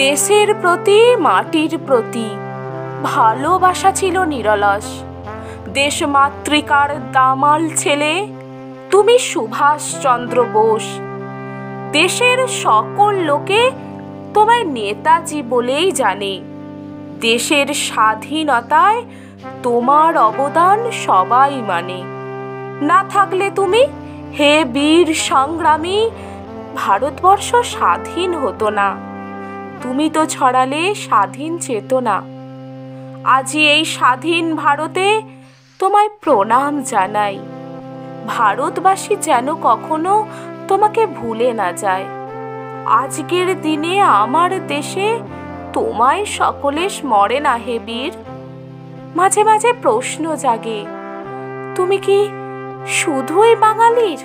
দেশের প্রতি মাটির প্রতি ভালোবাসা ছিল নিরলস। দেশমাতৃকার দামাল ছেলে তুমি সুভাষচন্দ্র বোস। দেশের সকল লোকে তোমায় নেতাজি বলেই জানে। দেশের স্বাধীনতায় তোমার অবদান সবাই মানে। না থাকলে তুমি, হে বীর সংগ্রামী, ভারতবর্ষ স্বাধীন হতো না। তুমি তো ছড়ালে স্বাধীন চেতনা। আজি এই স্বাধীন ভারতে তোমায় প্রণাম জানাই। ভারতবাসী যেন কখনো তোমাকে ভুলে না যায়। আজকের দিনে আমার দেশে তোমায় সকলে স্মরে না হে বীর। মাঝে মাঝে প্রশ্ন জাগে, তুমি কি শুধুই বাঙালির?